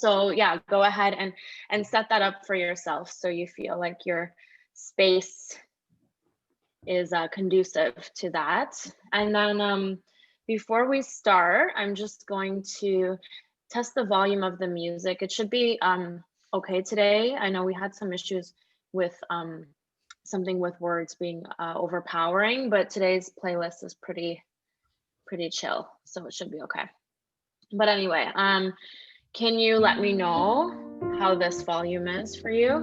So yeah, go ahead and set that up for yourself so you feel like your space is conducive to that. And then before we start, I'm just going to test the volume of the music. It should be okay today. I know we had some issues with something with words being overpowering, but today's playlist is pretty chill, so it should be okay. But anyway, can you let me know how this volume is for you?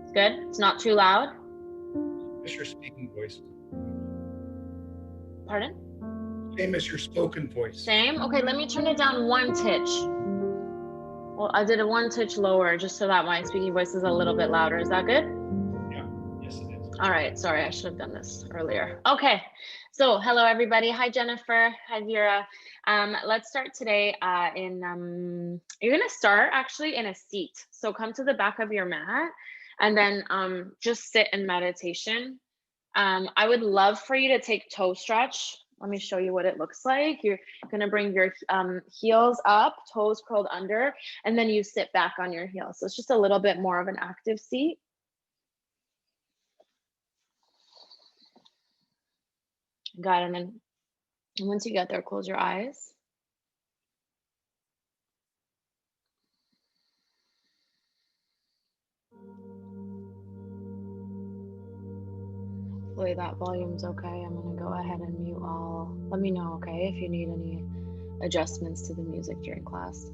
It's good? It's not too loud? As your speaking voice. Pardon? Same as your spoken voice. Same? Okay, let me turn it down one titch. Well, I did a one titch lower just so that my speaking voice is a little bit louder. Is that good? Yeah, yes it is. All right, sorry, I should have done this earlier. Okay, so hello everybody. Hi Jennifer, hi Vera. Let's start today you're gonna start actually in a seat. So come to the back of your mat and then just sit in meditation. I would love for you to take toe stretch. Let me show you what it looks like. You're gonna bring your heels up, toes curled under, and then you sit back on your heels. So it's just a little bit more of an active seat. Got it. And then once you get there, close your eyes. Hopefully that volume's okay. I'm gonna go ahead and mute all. Let me know, okay, if you need any adjustments to the music during class.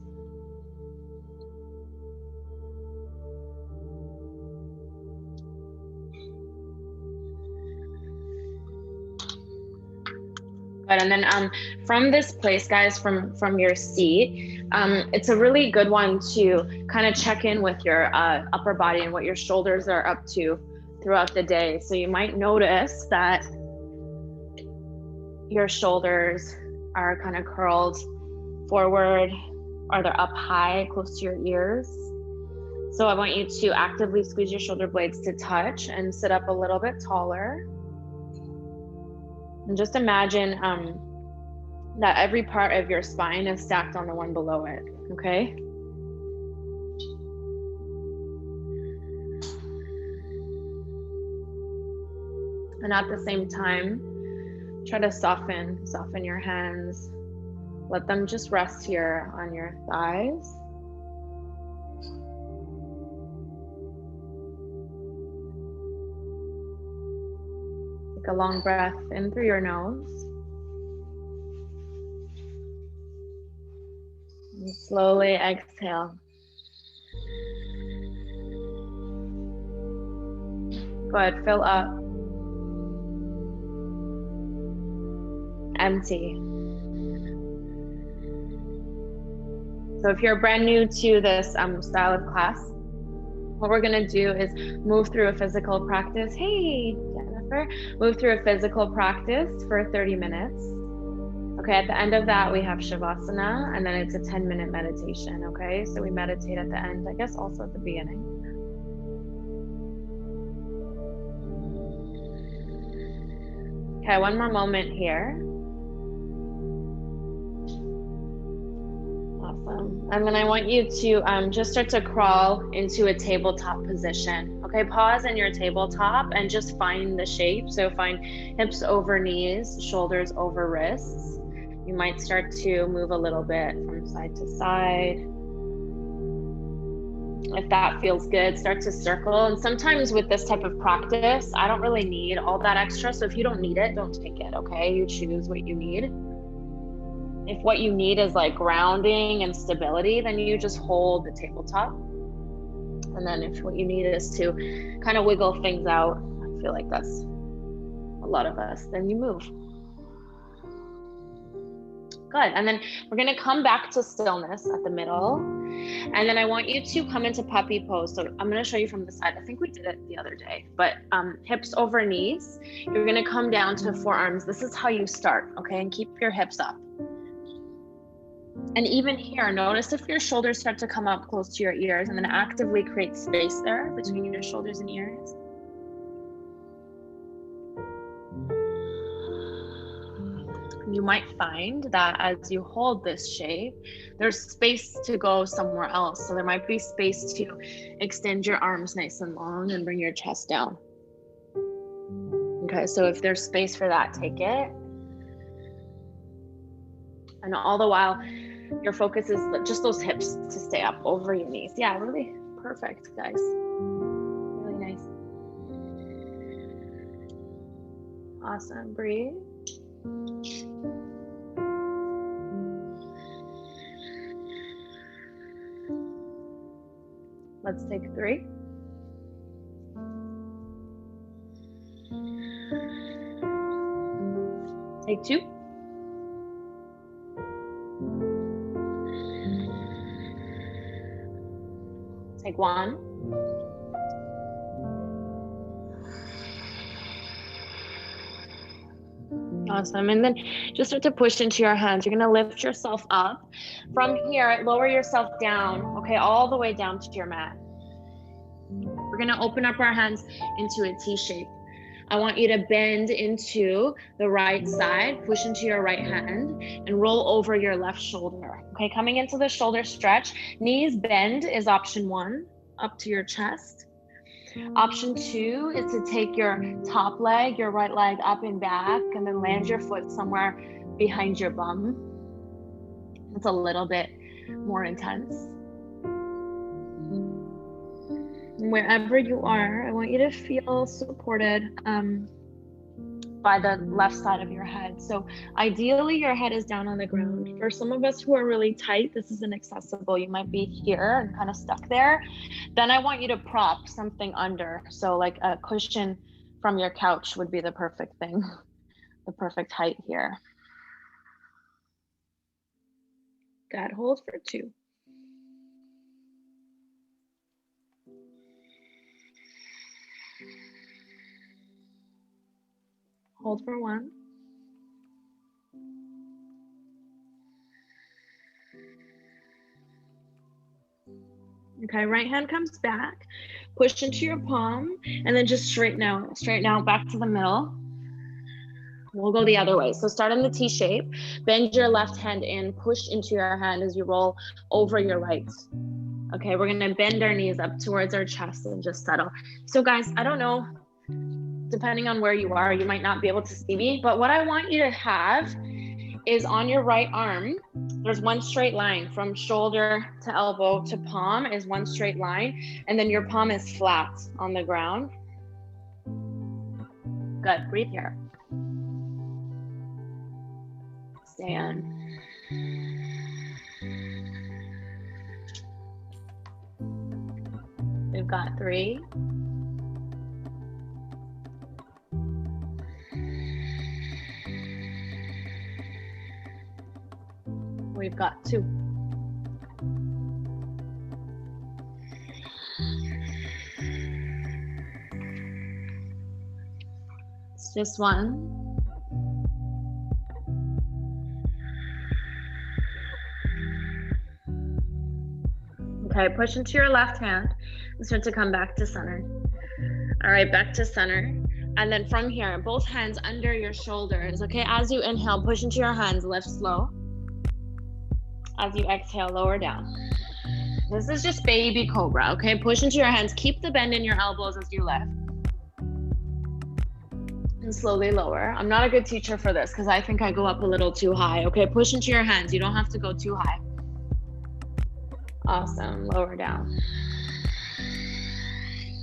Good. And then from this place, guys, from your seat, it's a really good one to kind of check in with your upper body and what your shoulders are up to throughout the day. So you might notice that your shoulders are kind of curled forward, or they're up high close to your ears. So I want you to actively squeeze your shoulder blades to touch and sit up a little bit taller. And just imagine that every part of your spine is stacked on the one below it, okay? And at the same time, try to soften your hands. Let them just rest here on your thighs. Take a long breath in through your nose. And slowly exhale. Good, fill up. Empty. So if you're brand new to this style of class, what we're gonna do is move through a physical practice. Hey, Jennifer. Move through a physical practice for 30 minutes. Okay, at the end of that, we have Shavasana, and then it's a 10-minute meditation, okay? So we meditate at the end, I guess also at the beginning. Okay, one more moment here. Awesome. And then I want you to just start to crawl into a tabletop position. Okay, pause in your tabletop and just find the shape. So find hips over knees, shoulders over wrists. You might start to move a little bit from side to side. If that feels good, start to circle. And sometimes with this type of practice, I don't really need all that extra. So if you don't need it, don't take it, okay? You choose what you need. If what you need is like grounding and stability, then you just hold the tabletop. And then if what you need is to kind of wiggle things out, I feel like that's a lot of us, then you move. Good. And then we're going to come back to stillness at the middle. And then I want you to come into puppy pose. So I'm going to show you from the side. I think we did it the other day, but hips over knees. You're going to come down to forearms. This is how you start, okay? And keep your hips up. And even here, notice if your shoulders start to come up close to your ears, and then actively create space there between your shoulders and ears. you might find that as you hold this shape, there's space to go somewhere else. So there might be space to extend your arms nice and long and bring your chest down. Okay, so if there's space for that, take it. And all the while, your focus is just those hips to stay up over your knees. Yeah, really perfect, guys. Really nice. Awesome, breathe. Let's take 3. Take 2. Take 1. Awesome. And then just start to push into your hands. You're going to lift yourself up. From here, lower yourself down, okay, all the way down to your mat. We're going to open up our hands into a T shape. I want you to bend into the right side, push into your right hand, and roll over your left shoulder. Okay, coming into the shoulder stretch. Knees bend is option 1, up to your chest. Option 2 is to take your top leg, your right leg up and back, and then land your foot somewhere behind your bum. It's a little bit more intense. Wherever you are, I want you to feel supported by the left side of your head. So ideally your head is down on the ground. For some of us who are really tight, this is inaccessible. You might be here and kind of stuck there. Then I want you to prop something under. So like a cushion from your couch would be the perfect thing, the perfect height here. Good, hold for 2. Hold for 1. Okay, right hand comes back, push into your palm, and then just straighten out back to the middle. We'll go the other way. So start in the T shape, bend your left hand in, push into your hand as you roll over your right. Okay, we're gonna bend our knees up towards our chest and just settle. So guys, I don't know, depending on where you are, you might not be able to see me, but what I want you to have is on your right arm, there's one straight line from shoulder to elbow to palm is one straight line, and then your palm is flat on the ground. Good, breathe here. Stay in. We've got 3. We've got 2. It's just 1. Okay, push into your left hand and start to come back to center. All right, back to center. And then from here, both hands under your shoulders. Okay, as you inhale, push into your hands, lift slow. As you exhale, lower down. This is just baby cobra, okay? Push into your hands, keep the bend in your elbows as you lift. And slowly lower. I'm not a good teacher for this because I think I go up a little too high, okay? Push into your hands, you don't have to go too high. Awesome, lower down.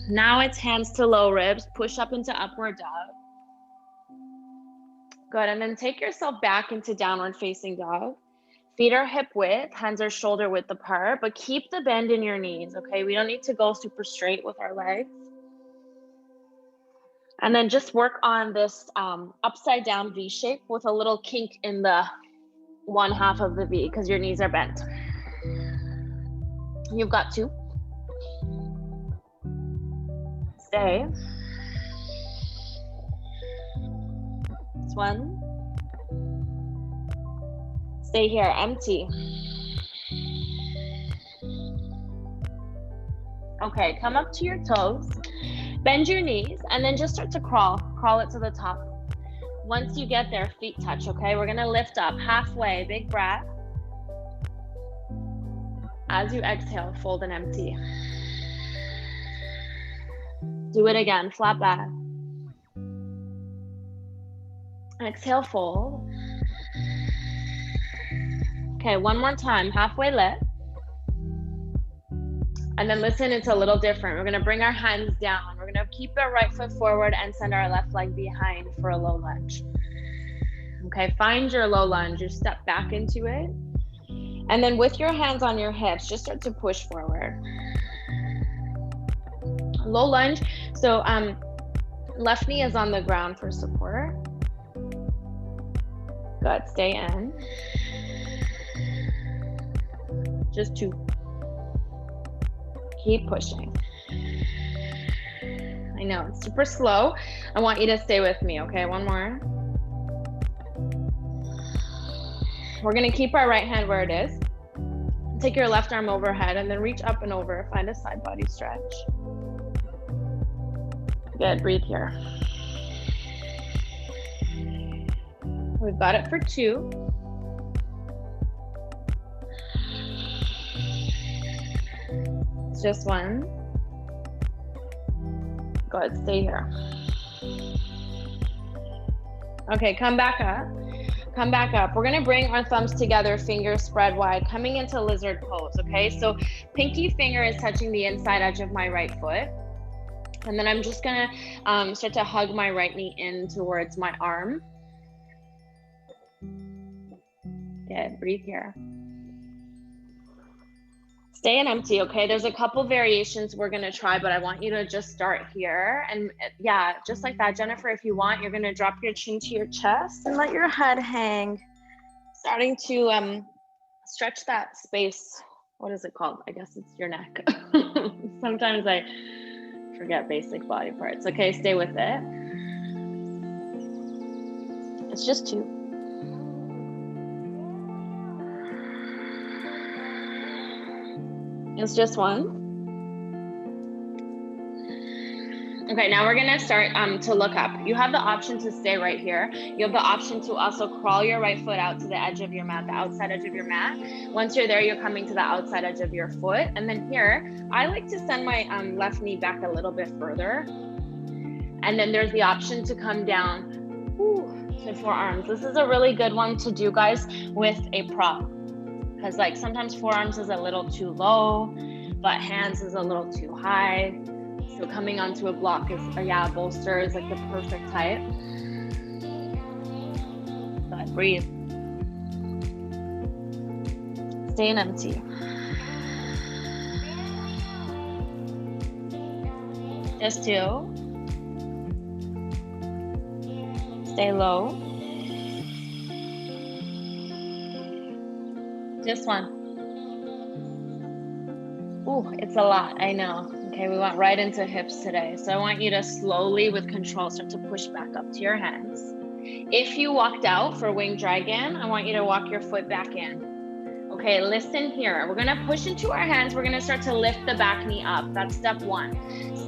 Now it's hands to low ribs, push up into upward dog. Good, and then take yourself back into downward facing dog. Feet are hip width, hands are shoulder width apart, but keep the bend in your knees, okay? We don't need to go super straight with our legs. And then just work on this upside down V shape with a little kink in the one half of the V because your knees are bent. You've got 2. Stay. It's 1. Stay here, empty. Okay, come up to your toes, bend your knees, and then just start to crawl it to the top. Once you get there, feet touch, okay? We're gonna lift up halfway, big breath. As you exhale, fold and empty. Do it again, flat back. Exhale, fold. Okay, one more time, halfway lift. And then listen, it's a little different. We're gonna bring our hands down. We're gonna keep our right foot forward and send our left leg behind for a low lunge. Okay, find your low lunge, you step back into it. And then with your hands on your hips, just start to push forward. Low lunge, so left knee is on the ground for support. Good, stay in. Just 2. Keep pushing. I know, it's super slow. I want you to stay with me, okay? One more. We're gonna keep our right hand where it is. Take your left arm overhead and then reach up and over. Find a side body stretch. Good, breathe here. We've got it for 2. It's just 1. Good, stay here. Okay, come back up. Come back up. We're gonna bring our thumbs together, fingers spread wide, coming into lizard pose, okay? So pinky finger is touching the inside edge of my right foot. And then I'm just gonna start to hug my right knee in towards my arm. Good, breathe here. Stay and empty, okay? There's a couple variations we're gonna try, but I want you to just start here. And yeah, just like that, Jennifer, if you want, you're gonna drop your chin to your chest and let your head hang. Starting to stretch that space. What is it called? I guess it's your neck. Sometimes I forget basic body parts. Okay, stay with it. It's just 2. It's just 1. Okay, now we're gonna start to look up. You have the option to stay right here. You have the option to also crawl your right foot out to the edge of your mat, the outside edge of your mat. Once you're there, you're coming to the outside edge of your foot. And then here, I like to send my left knee back a little bit further. And then there's the option to come down to forearms. This is a really good one to do, guys, with a prop. Because like sometimes forearms is a little too low, but hands is a little too high. So coming onto a block is, a bolster is like the perfect height. Good, breathe. Stay and empty. Just 2. Stay low. Just 1. Ooh, it's a lot, I know. Okay, we went right into hips today. So I want you to slowly, with control, start to push back up to your hands. If you walked out for wing dragon, I want you to walk your foot back in. Okay, listen here. We're gonna push into our hands. We're gonna start to lift the back knee up. That's step 1.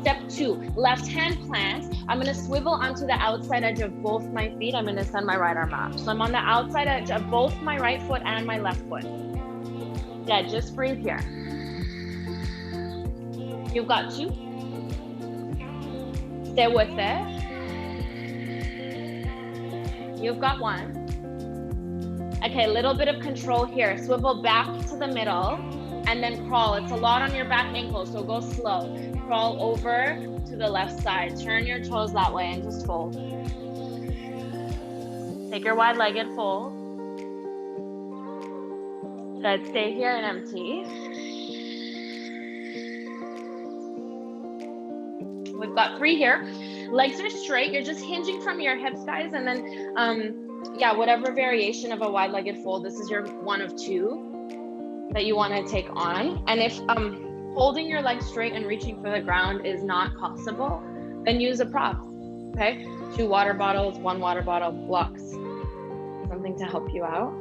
Step 2, left hand plant. I'm gonna swivel onto the outside edge of both my feet. I'm gonna send my right arm up. So I'm on the outside edge of both my right foot and my left foot. Yeah, just breathe here. You've got 2. Stay with it. You've got 1. Okay, a little bit of control here. Swivel back to the middle and then crawl. It's a lot on your back ankle, so go slow. Crawl over to the left side. Turn your toes that way and just fold. Take your wide-legged fold. Good, stay here and empty. We've got 3 here. Legs are straight. You're just hinging from your hips, guys. And then, whatever variation of a wide-legged fold, this is your 1 of 2 that you want to take on. And if holding your legs straight and reaching for the ground is not possible, then use a prop, okay? 2 water bottles, 1 water bottle, blocks, something to help you out.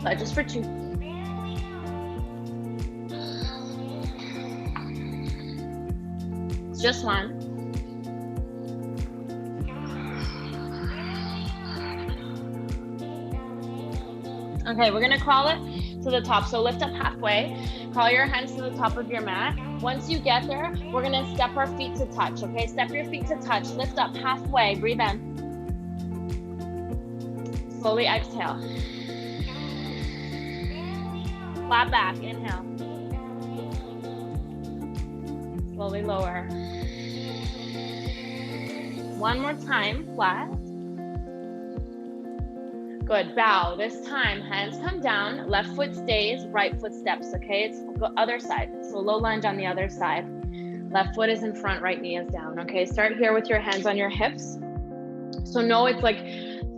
But just for 2. Just one. Okay, we're gonna crawl it to the top. So lift up halfway, crawl your hands to the top of your mat. Once you get there, we're gonna step our feet to touch, okay? Step your feet to touch, lift up halfway, breathe in. Slowly exhale. Flat back, inhale. Slowly lower. One more time, flat. Good, bow. This time, hands come down, left foot stays, right foot steps, okay? It's the other side. So low lunge on the other side. Left foot is in front, right knee is down, okay? Start here with your hands on your hips. So no, it's like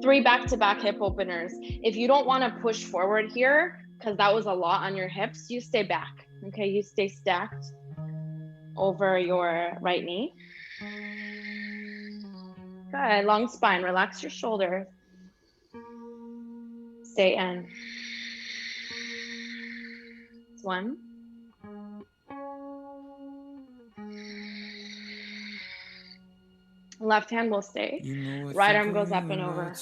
3 back-to-back hip openers. If you don't wanna push forward here, because that was a lot on your hips, you stay back, okay? You stay stacked over your right knee. Good, long spine, relax your shoulders. Stay in. It's 1. Left hand will stay. Right arm goes up and over.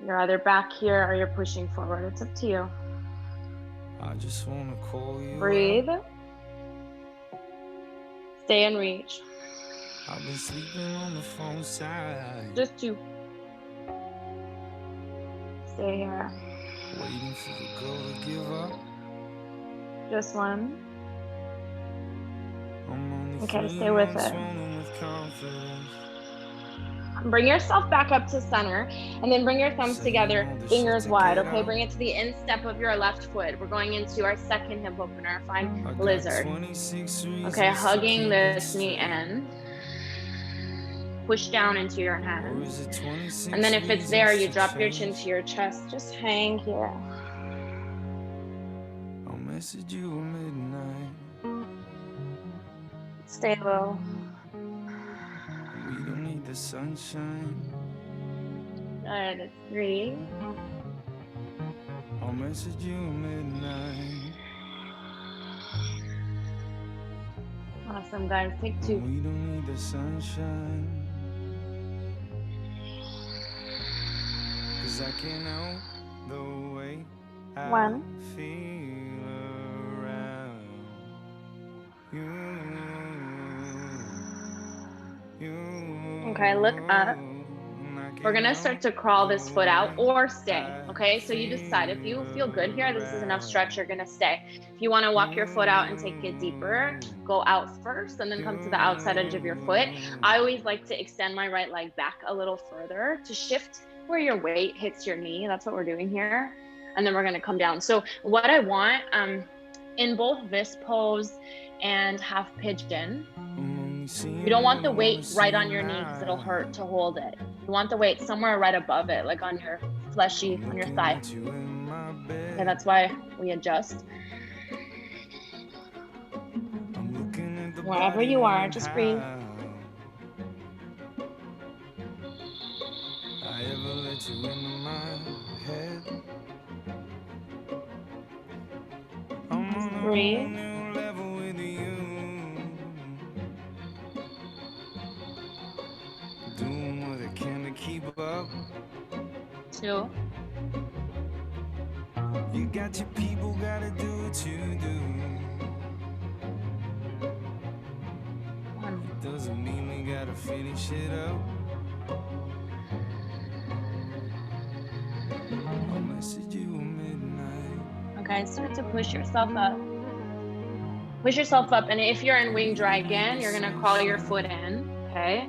You're either back here or you're pushing forward. It's up to you. I just wanna call you. Breathe. Stay and reach. I've been sleeping on the phone side. Just 2. Stay here. Waiting for the girl to give up. Just 1. I'm only Okay, stay with it. Bring yourself back up to center and then bring your thumbs together, fingers wide, okay? Bring it to the instep of your left foot. We're going into our second hip opener, find lizard. Okay, hugging this knee in. Push down into your hands. And then if it's there, you drop your chin to your chest. Just hang here. I'll message you at midnight. Stay low. We don't need the sunshine. Good. 3. I'll message you at midnight. Awesome, guys. Take 2. We don't need the sunshine. 'Cause I can't help the way I 1. feel around you. Okay, look up. We're gonna start to crawl this foot out or stay, okay? So you decide. If you feel good here, this is enough stretch, you're gonna stay. If you wanna walk your foot out and take it deeper, go out first and then come to the outside edge of your foot. I always like to extend my right leg back a little further to shift where your weight hits your knee. That's what we're doing here. And then we're gonna come down. So what I want, in both this pose and half pigeon, you don't want the weight right on your knee because it'll hurt to hold it. You want the weight somewhere right above it, like on your fleshy, on your thigh. Okay, that's why we adjust. Wherever you are, just breathe. I ever let you into my head. I'm on a Breathe. whole new level with you. Doing what I can to keep up. 2. You got your people, gotta do what you do. 1. It doesn't mean we gotta finish it up. I'll message you at midnight. Okay, start to push yourself up. Push yourself up, and if you're in wing dragon, you're gonna crawl your foot in, okay?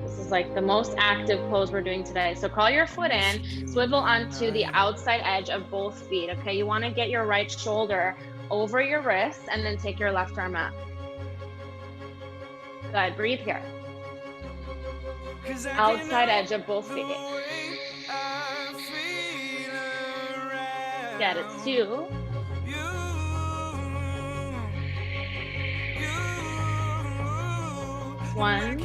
This is like the most active pose we're doing today. So crawl your foot in, swivel onto the outside edge of both feet, okay? You wanna get your right shoulder over your wrist and then take your left arm up. Good, breathe here. Outside edge of both feet. Get it, 2. 1.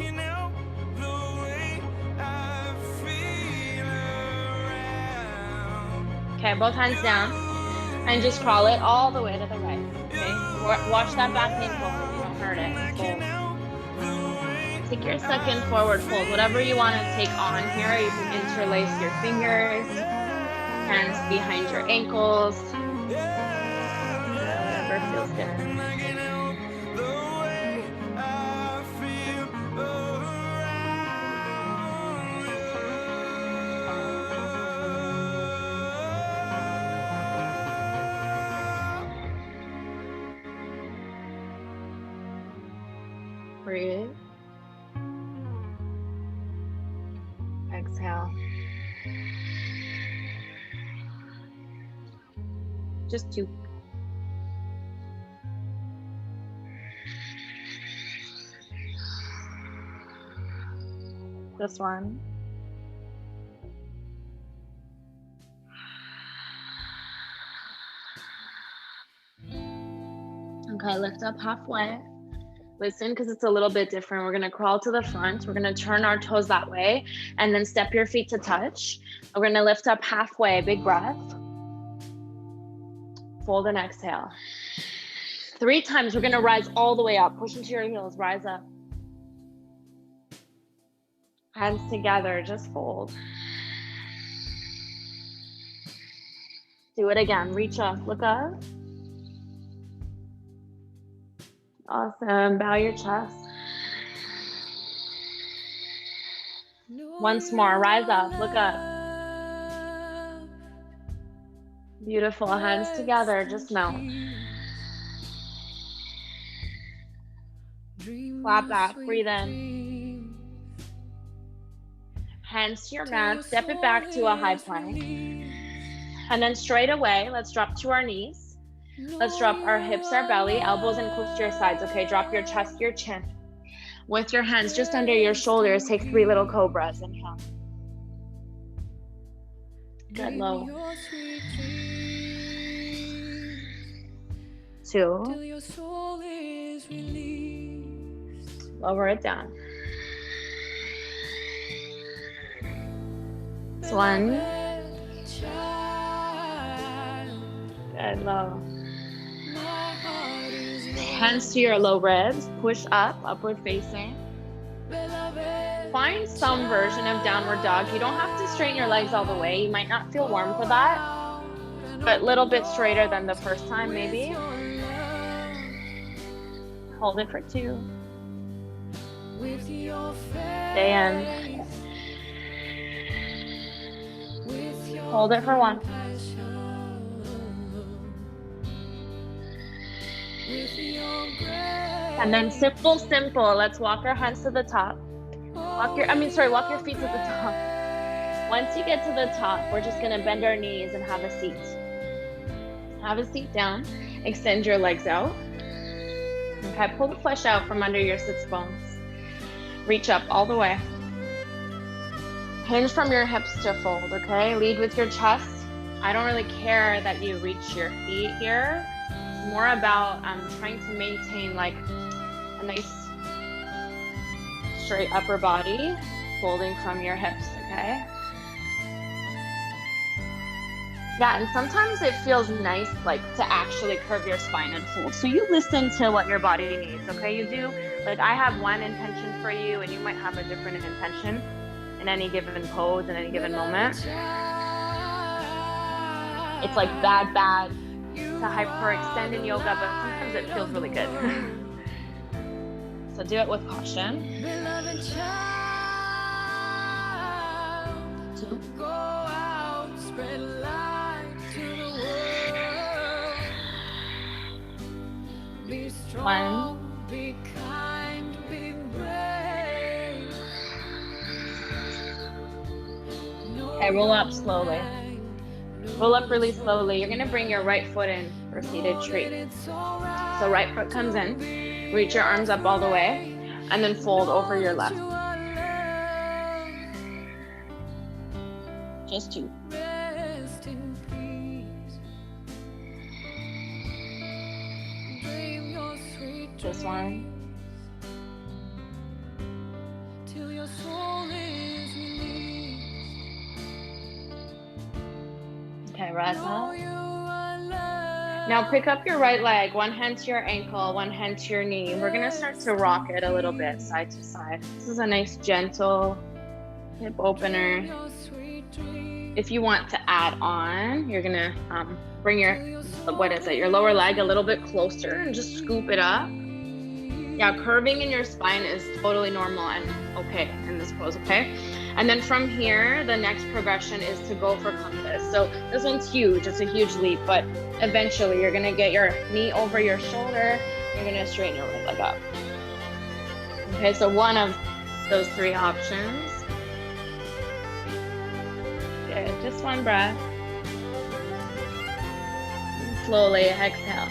Okay, both hands down. And just crawl it all the way to the right, okay? Watch that back knee forward, you don't hurt it. Fold. Take your second forward fold. Whatever you want to take on here, you can interlace your fingers, hands behind your ankles. Whatever feels good. Breathe. Exhale. Just 2. This one. Okay, lift up halfway. Listen, because it's a little bit different. We're gonna crawl to the front. We're gonna turn our toes that way and then step your feet to touch. We're gonna lift up halfway, big breath. Fold and exhale. 3 times, we're gonna rise all the way up. Push into your heels, rise up. Hands together, just fold. Do it again, reach up, look up. Awesome, bow your chest. Once more, rise up, look up. Beautiful, hands together, just melt. Flat back, breathe in. Hands to your mat, step it back to a high plank. And then straight away, let's drop to our knees. Let's drop our hips, our belly, elbows and close to your sides, okay? Drop your chest, your chin. With your hands just under your shoulders, take 3 little cobras. Inhale. Good, low. 2. Lower it down. 1. Good, low. Hands to your low ribs, push up, upward facing. Find some version of downward dog. You don't have to straighten your legs all the way. You might not feel warm for that, but a little bit straighter than the first time, maybe. Hold it for 2. Stay in. Hold it for 1. And then simple. Let's walk our hands to the top. Walk your feet to the top. Once you get to the top, we're just gonna bend our knees and have a seat. Have a seat down. Extend your legs out. Okay, pull the flesh out from under your sits bones. Reach up all the way. Hinge from your hips to fold, okay? Lead with your chest. I don't really care that you reach your feet here. It's more about trying to maintain like a nice straight upper body, folding from your hips, okay? Yeah, and sometimes it feels nice like to actually curve your spine and fold. So you listen to what your body needs, okay? You do, like I have one intention for you and you might have a different intention in any given pose, in any given moment. It's like bad to hyperextend in yoga, but sometimes it feels really good. So do it with caution. 2. 1. Okay, roll up slowly. Roll up really slowly. You're gonna bring your right foot in for seated tree. So right foot comes in, reach your arms up all the way, and then fold over your left. Just 2. Just 1. Okay, rise up. Now pick up your right leg, one hand to your ankle, one hand to your knee. We're gonna start to rock it a little bit side to side. This is a nice gentle hip opener. If you want to add on, you're gonna bring your, your lower leg a little bit closer and just scoop it up. Yeah, curving in your spine is totally normal and okay in this pose, okay? And then from here, the next progression is to go for compass. So this one's huge, it's a huge leap, but eventually you're gonna get your knee over your shoulder, you're gonna straighten your right leg up. Okay, so one of those three options. Good, just one breath. And slowly exhale.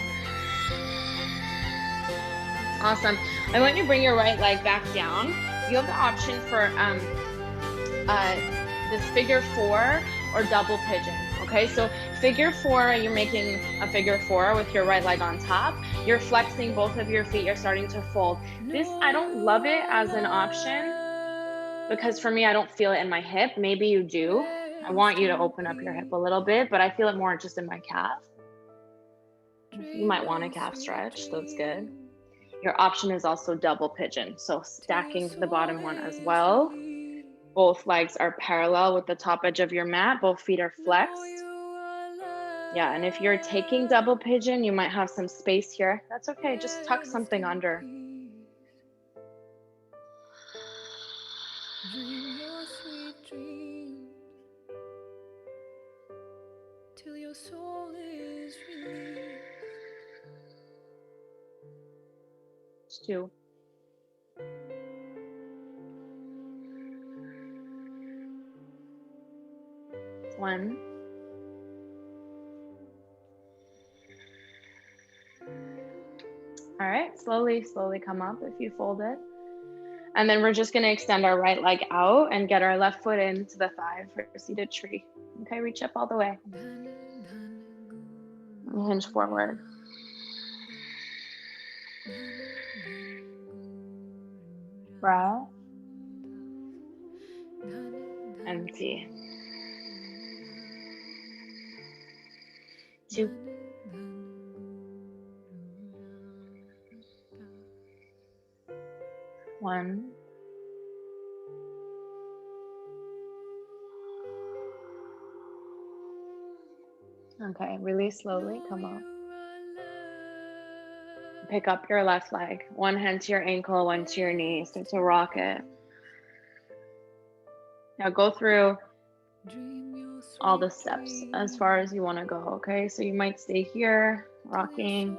Awesome. I want you to bring your right leg back down. You have the option for this figure four or double pigeon. Okay, so figure four, you're making a figure four with your right leg on top. You're flexing both of your feet. You're starting to fold. This, I don't love it as an option because for me, I don't feel it in my hip. Maybe you do. I want you to open up your hip a little bit, but I feel it more just in my calf. You might want a calf stretch. That's good. Your option is also double pigeon. So stacking the bottom one as well. Both legs are parallel with the top edge of your mat. Both feet are flexed. Yeah, and if you're taking double pigeon, you might have some space here. That's okay, just tuck something under. Dream your sweet dreams till your soul is released. It's two. One. All right, slowly come up if you fold it. And then we're just gonna extend our right leg out and get our left foot into the thigh for seated tree. Okay, reach up all the way. And hinge forward. Breath. Empty. Two. One. Okay, really slowly come up. Pick up your left leg. One hand to your ankle, one to your knee. Start to rock it. Now go through all the steps as far as you want to go, okay? So you might stay here, rocking.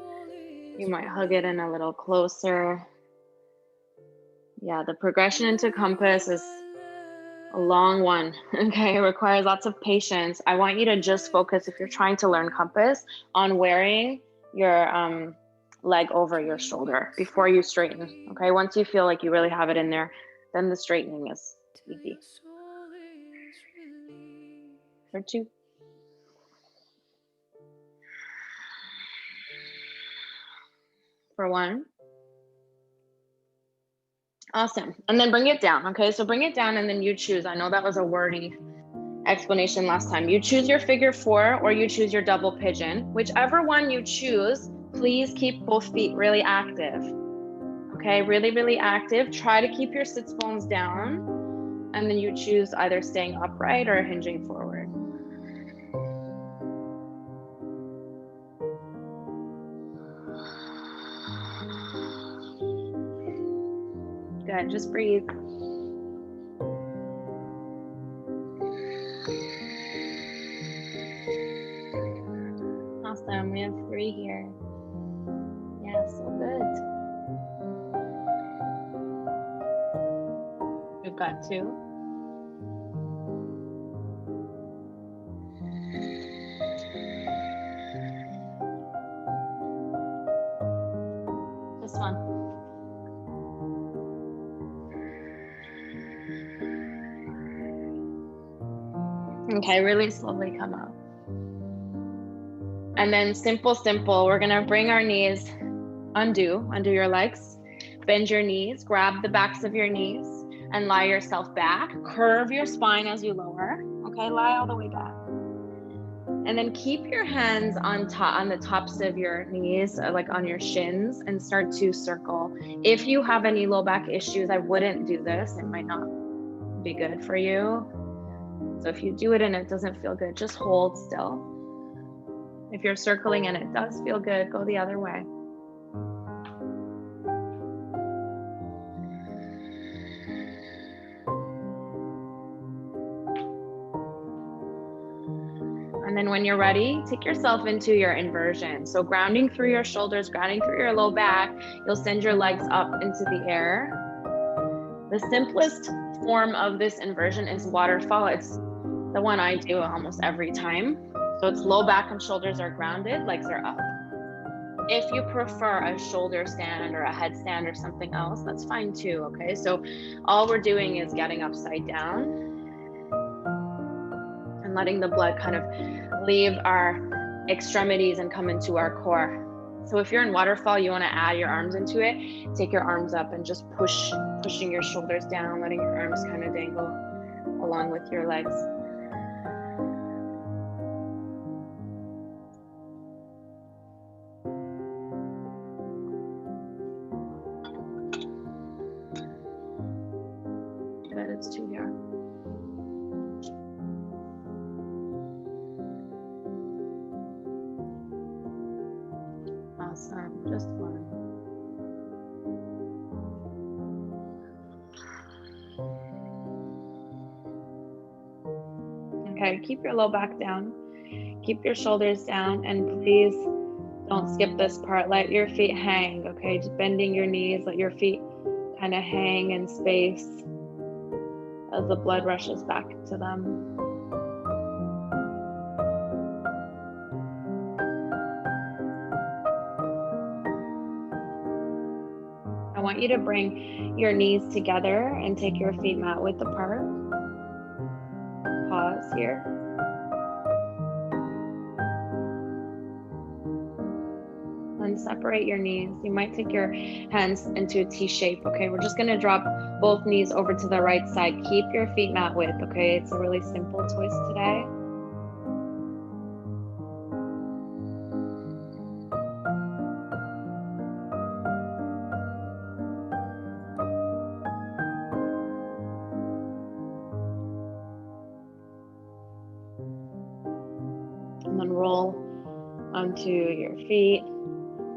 You might hug it in a little closer. Yeah, the progression into compass is a long one, okay? It requires lots of patience. I want you to just focus, if you're trying to learn compass, on wearing your leg over your shoulder before you straighten, okay? Once you feel like you really have it in there, then the straightening is easy. For two. For one. Awesome. And then bring it down. Okay, so bring it down and then you choose. I know that was a wordy explanation last time. You choose your figure four or you choose your double pigeon. Whichever one you choose, please keep both feet really active. Okay, really active. Try to keep your sits bones down. And then you choose either staying upright or hinging forward. Good, just breathe. Awesome, we have 3 here. Yeah, so good. We've got 2. This one. Okay, really slowly come up. And then simple, we're gonna bring our knees, undo your legs, bend your knees, grab the backs of your knees and lie yourself back. Curve your spine as you lower, okay? Lie all the way back. And then keep your hands on the tops of your knees, like on your shins, and start to circle. If you have any low back issues, I wouldn't do this. It might not be good for you. So if you do it and it doesn't feel good, just hold still. If you're circling and it does feel good, go the other way. And then when you're ready, take yourself into your inversion. So grounding through your shoulders, grounding through your low back, you'll send your legs up into the air. The simplest form of this inversion is waterfall. It's the one I do almost every time. So it's low back and shoulders are grounded, legs are up. If you prefer a shoulder stand or a headstand or something else, that's fine too, okay? So all we're doing is getting upside down and letting the blood kind of leave our extremities and come into our core. So if you're in waterfall, you want to add your arms into it, take your arms up and just pushing your shoulders down, letting your arms kind of dangle along with your legs. Good, it's 2 here. Awesome, just one. Okay, keep your low back down, keep your shoulders down, and please don't skip this part. Let your feet hang, okay? Just bending your knees, let your feet kind of hang in space as the blood rushes back to them. I want you to bring your knees together and take your feet mat width apart. Pause here. And separate your knees. You might take your hands into a T shape, okay? We're just gonna drop both knees over to the right side. Keep your feet mat width, okay? It's a really simple twist today. And then roll onto your feet.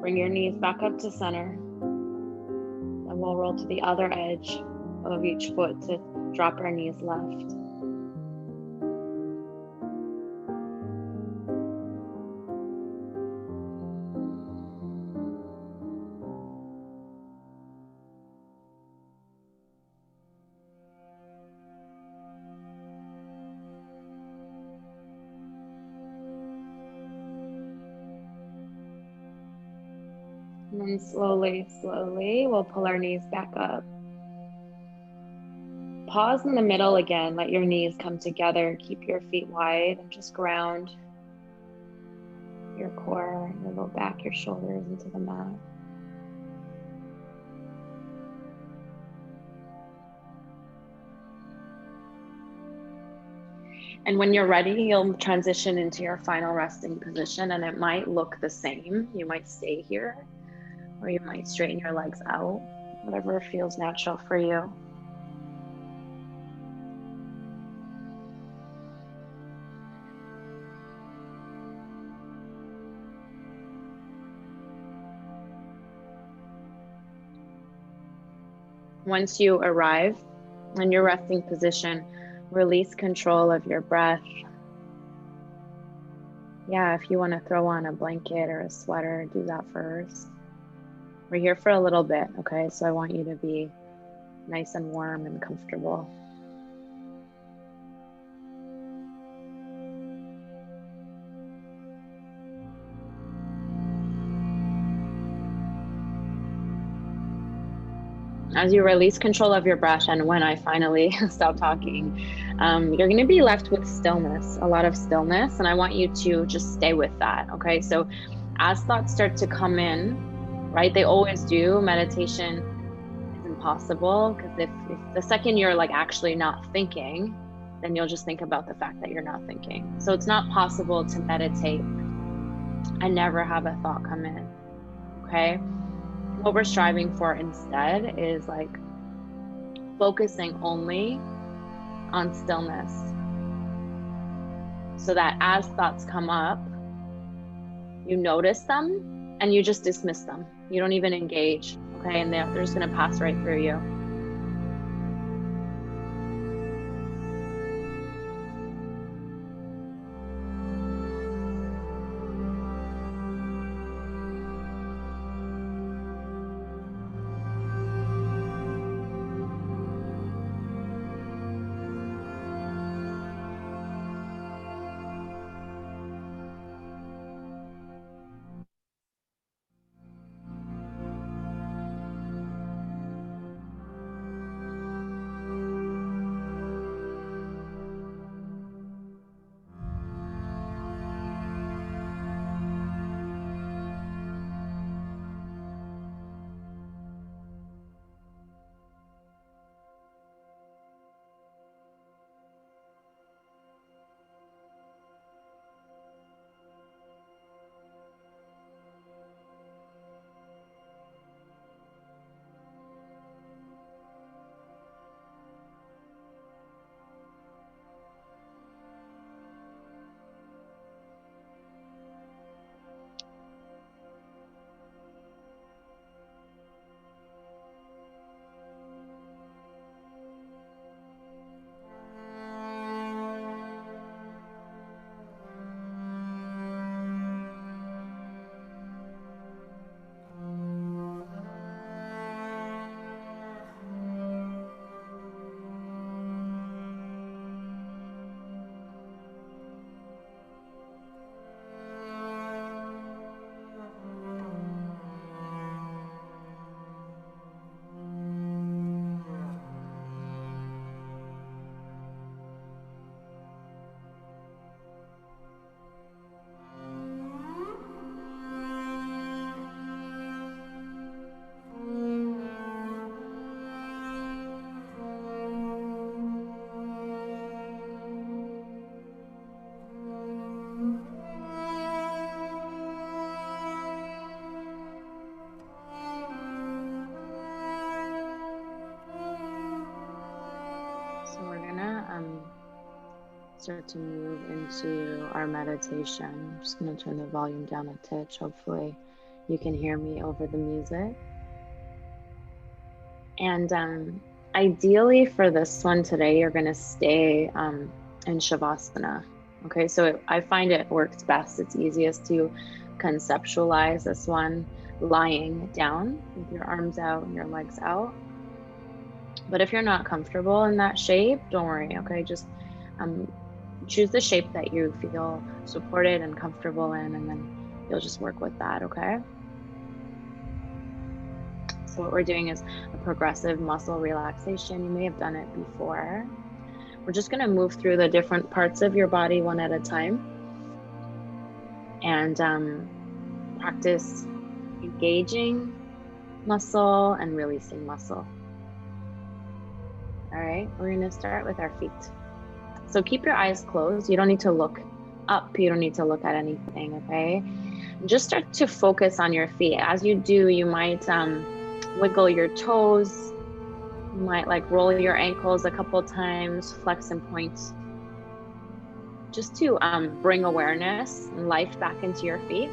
Bring your knees back up to center. And we'll roll to the other edge of each foot to drop our knees left. And then slowly, we'll pull our knees back up. Pause in the middle again. Let your knees come together. Keep your feet wide and just ground your core, your low back, your shoulders into the mat. And when you're ready, you'll transition into your final resting position, and it might look the same. You might stay here, or you might straighten your legs out, whatever feels natural for you. Once you arrive in your resting position, release control of your breath. Yeah, if you want to throw on a blanket or a sweater, do that first. We're here for a little bit, okay? So I want you to be nice and warm and comfortable. As you release control of your breath, and when I finally stop talking, you're going to be left with stillness, a lot of stillness, and I want you to just stay with that, okay? So as thoughts start to come in, right, they always do. Meditation is impossible, because if the second you're like actually not thinking, then you'll just think about the fact that you're not thinking. So it's not possible to meditate and never have a thought come in. Okay? What we're striving for instead is like focusing only on stillness, so that as thoughts come up, you notice them and you just dismiss them. You don't even engage, okay? And they're just gonna pass right through you. So we're gonna start to move into our meditation. I'm just gonna turn the volume down a touch. Hopefully you can hear me over the music. And ideally for this one today, you're gonna stay in Shavasana. Okay, so I find it works best. It's easiest to conceptualize this one lying down with your arms out and your legs out. But if you're not comfortable in that shape, don't worry, okay? Just choose the shape that you feel supported and comfortable in, and then you'll just work with that, okay? So what we're doing is a progressive muscle relaxation. You may have done it before. We're just gonna move through the different parts of your body one at a time, and practice engaging muscle and releasing muscle. All right, we're gonna start with our feet. So keep your eyes closed. You don't need to look up. You don't need to look at anything, okay? Just start to focus on your feet. As you do, you might wiggle your toes. You might like roll your ankles a couple times, flex and point. Just to bring awareness and life back into your feet.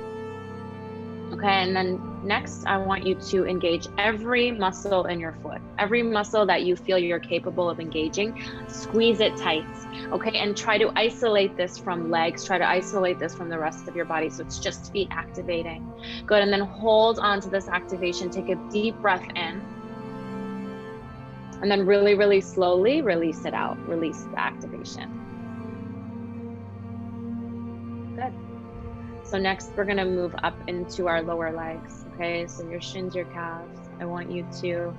Okay, and then next, I want you to engage every muscle in your foot. Every muscle that you feel you're capable of engaging, squeeze it tight, okay? And try to isolate this from legs, try to isolate this from the rest of your body, so it's just feet activating. Good, and then hold on to this activation. Take a deep breath in. And then really, really slowly release it out, release the activation. Good. So next we're gonna move up into our lower legs, okay? So your shins, your calves, I want you to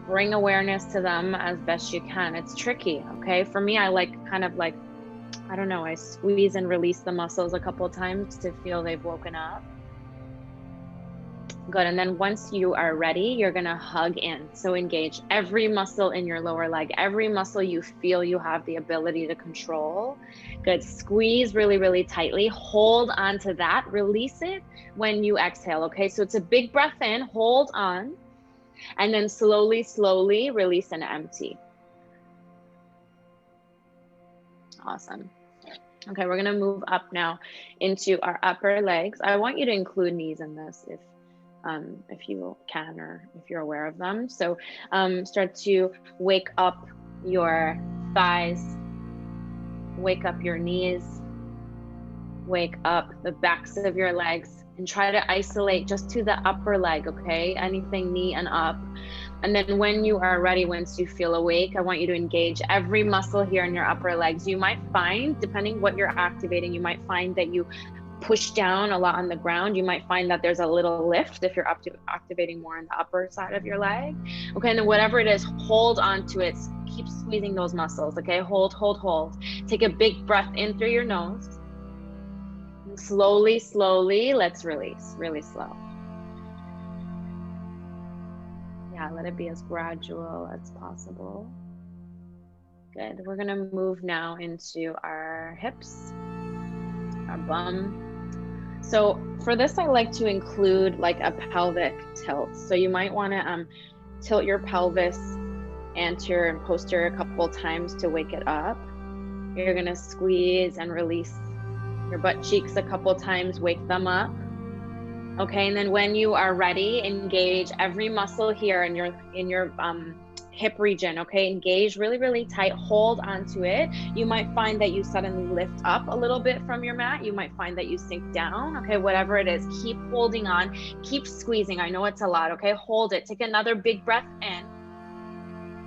bring awareness to them as best you can. It's tricky, okay? For me, I like kind of like, I don't know, I squeeze and release the muscles a couple times to feel they've woken up. Good. And then once you are ready, you're going to hug in. So engage every muscle in your lower leg, every muscle you feel you have the ability to control. Good. Squeeze really, really tightly. Hold on to that. Release it when you exhale. Okay. So it's a big breath in, hold on, and then slowly, slowly release and empty. Awesome. Okay. We're going to move up now into our upper legs. I want you to include knees in this if you can, or if you're aware of them. So start to wake up your thighs, wake up your knees, wake up the backs of your legs, and try to isolate just to the upper leg, okay? Anything knee and up. And then when you are ready, once you feel awake, I want you to engage every muscle here in your upper legs. You might find, depending what you're activating, you might find that you push down a lot on the ground. You might find that there's a little lift if you're activating more on the upper side of your leg. Okay, and then whatever it is, hold on to it. Keep squeezing those muscles, okay? Hold, hold, hold. Take a big breath in through your nose. Slowly, slowly, let's release, really slow. Yeah, let it be as gradual as possible. Good. We're gonna move now into our hips, our bum. So for this, I like to include like a pelvic tilt. So you might want to tilt your pelvis anterior and posterior a couple times to wake it up. You're going to squeeze and release your butt cheeks a couple times, wake them up. Okay, and then when you are ready, engage every muscle here in your hip region. Okay, engage really, really tight, hold onto it. You might find that you suddenly lift up a little bit from your mat. You might find that you sink down. Okay, whatever it is, keep holding on, keep squeezing. I know it's a lot. Okay, hold it. Take another big breath in,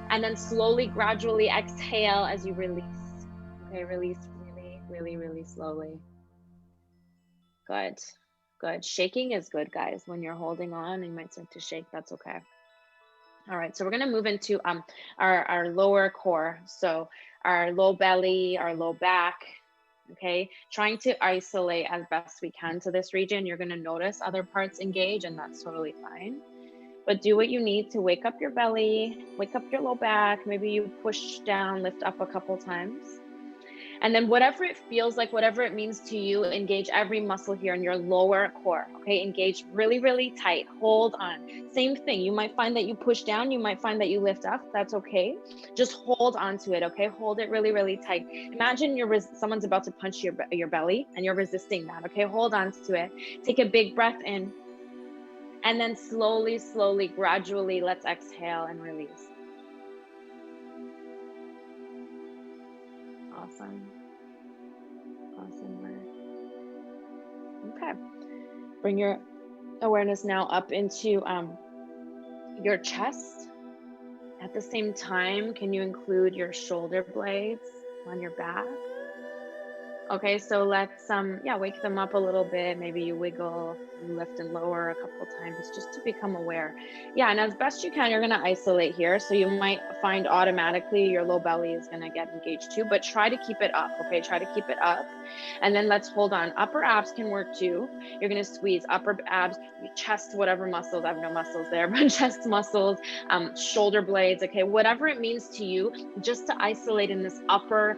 and then slowly, gradually exhale as you release. Okay, release really, really, really slowly. Good. Good. Shaking is good, guys. When you're holding on, you might start to shake. That's okay. All right. So we're going to move into our lower core. So our low belly, our low back. Okay. Trying to isolate as best we can to this region. You're going to notice other parts engage, and that's totally fine. But do what you need to wake up your belly, wake up your low back. Maybe you push down, lift up a couple times. And then whatever it feels like, whatever it means to you, engage every muscle here in your lower core, okay? Engage really, really tight, hold on. Same thing, you might find that you push down, you might find that you lift up, that's okay. Just hold on to it, okay? Hold it really, really tight. Imagine someone's about to punch your belly and you're resisting that, okay? Hold on to it. Take a big breath in. And then slowly, slowly, gradually, let's exhale and release. Awesome. Awesome work. Okay. Bring your awareness now up into your chest. At the same time, can you include your shoulder blades on your back? Okay, so let's wake them up a little bit. Maybe you wiggle, you lift and lower a couple times just to become aware. Yeah, and as best you can, you're gonna isolate here. So you might find automatically your low belly is gonna get engaged too, but try to keep it up, okay? Try to keep it up. And then let's hold on. Upper abs can work too. You're gonna squeeze upper abs, chest, whatever muscles, I have no muscles there, but chest muscles, shoulder blades, okay? Whatever it means to you, just to isolate in this upper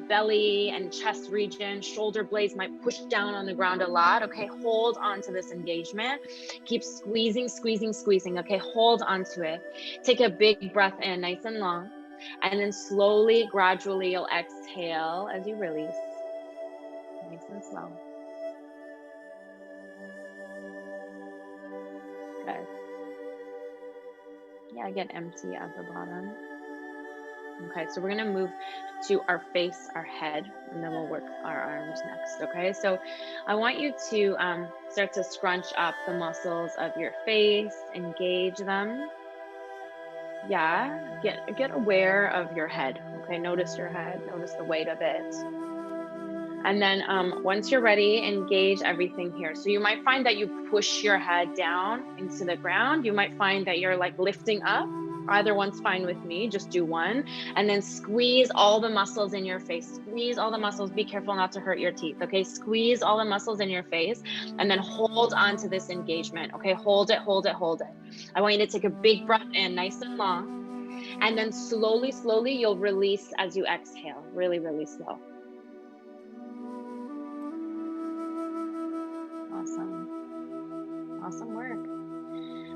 belly and chest region. Shoulder blades might push down on the ground a lot. Okay, hold on to this engagement. Keep squeezing, squeezing, squeezing. Okay, hold on to it. Take a big breath in, nice and long. And then slowly, gradually, you'll exhale as you release. Nice and slow. Good. Yeah, get empty at the bottom. Okay, so we're gonna move to our face, our head, and then we'll work our arms next, okay? So I want you to start to scrunch up the muscles of your face, engage them. Yeah, get aware of your head, okay? Notice your head, notice the weight of it. And then once you're ready, engage everything here. So you might find that you push your head down into the ground. You might find that you're like lifting up Either one's fine with me, just do one. And then squeeze all the muscles in your face. Squeeze all the muscles. Be careful not to hurt your teeth, okay? Squeeze all the muscles in your face and then hold on to this engagement, okay? Hold it, hold it, hold it. I want you to take a big breath in, nice and long. And then slowly, slowly, you'll release as you exhale. Really, really slow. Awesome. Awesome work.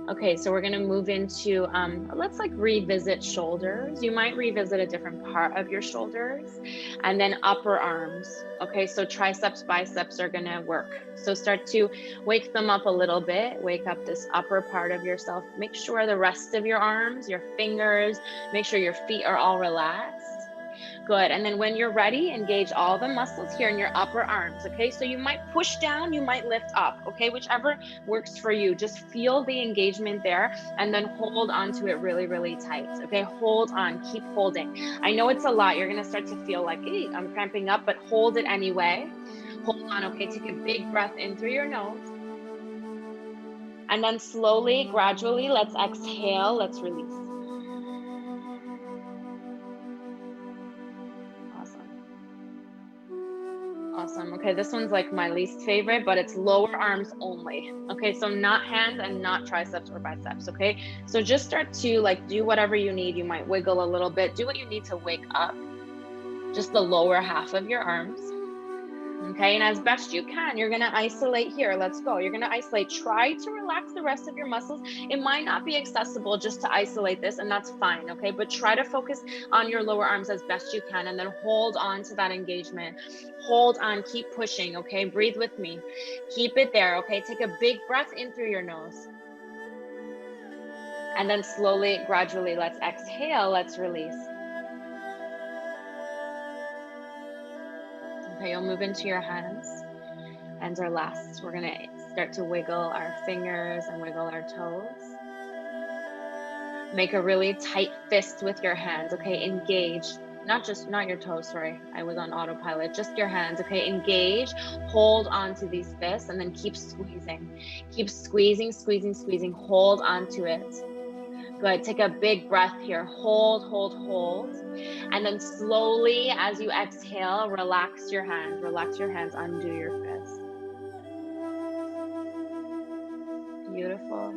Okay, so we're gonna move into, let's like revisit shoulders. You might revisit a different part of your shoulders, and then upper arms. Okay, so triceps, biceps are gonna work. So start to wake them up a little bit. Wake up this upper part of yourself. Make sure the rest of your arms, your fingers, make sure your feet are all relaxed. Good. And then when you're ready, engage all the muscles here in your upper arms. Okay. So you might push down, you might lift up. Okay. Whichever works for you. Just feel the engagement there and then hold onto it really, really tight. Okay. Hold on. Keep holding. I know it's a lot. You're going to start to feel like, hey, I'm cramping up, but hold it anyway. Hold on. Okay. Take a big breath in through your nose. And then slowly, gradually, let's exhale. Let's release. Awesome. Okay, this one's like my least favorite, but it's lower arms only. Okay, so not hands and not triceps or biceps. Okay, so just start to like do whatever you need. You might wiggle a little bit, do what you need to wake up just the lower half of your arms. Okay, and as best you can, you're gonna isolate here. Let's go. You're gonna isolate. Try to relax the rest of your muscles. It might not be accessible just to isolate this, and that's fine, okay? But try to focus on your lower arms as best you can, and then hold on to that engagement. Hold on, keep pushing, okay? Breathe with me. Keep it there, okay? Take a big breath in through your nose. And then slowly, gradually, let's exhale, let's release. Okay, you'll move into your hands. Hands are last. We're gonna start to wiggle our fingers and wiggle our toes. Make a really tight fist with your hands, okay? Engage, not your toes, sorry. I was on autopilot, just your hands, okay? Engage, hold on to these fists and then keep squeezing. Keep squeezing, squeezing, squeezing, hold on to it. Good, take a big breath here. Hold, hold, hold. And then slowly, as you exhale, relax your hands, undo your fist. Beautiful.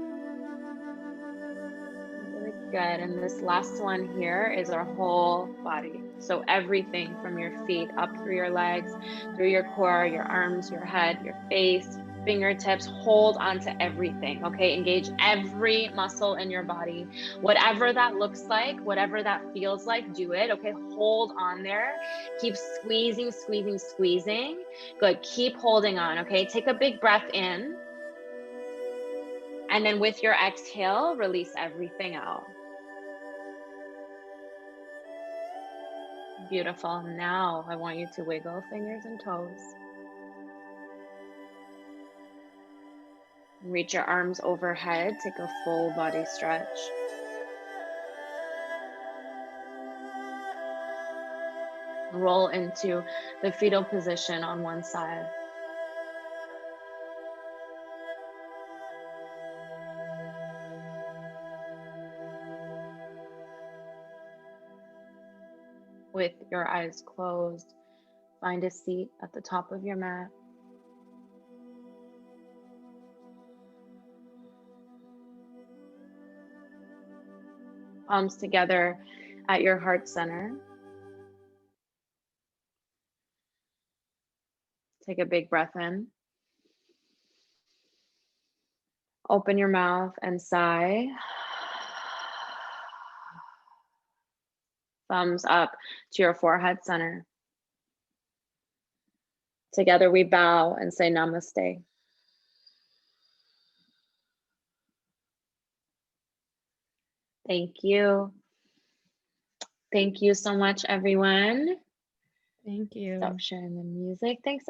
Really good. And this last one here is our whole body. So everything from your feet up through your legs, through your core, your arms, your head, your face, fingertips, hold on to everything, okay? Engage every muscle in your body. Whatever that looks like, whatever that feels like, do it, okay? Hold on there. Keep squeezing, squeezing, squeezing. Good, keep holding on, okay? Take a big breath in. And then with your exhale, release everything out. Beautiful. Now I want you to wiggle fingers and toes. Reach your arms overhead. Take a full body stretch. Roll into the fetal position on one side. With your eyes closed, find a seat at the top of your mat. Palms together at your heart center. Take a big breath in. Open your mouth and sigh. Thumbs up to your forehead center. Together we bow and say namaste. Thank you. Thank you so much, everyone. Thank you. Stop sharing the music. Thanks.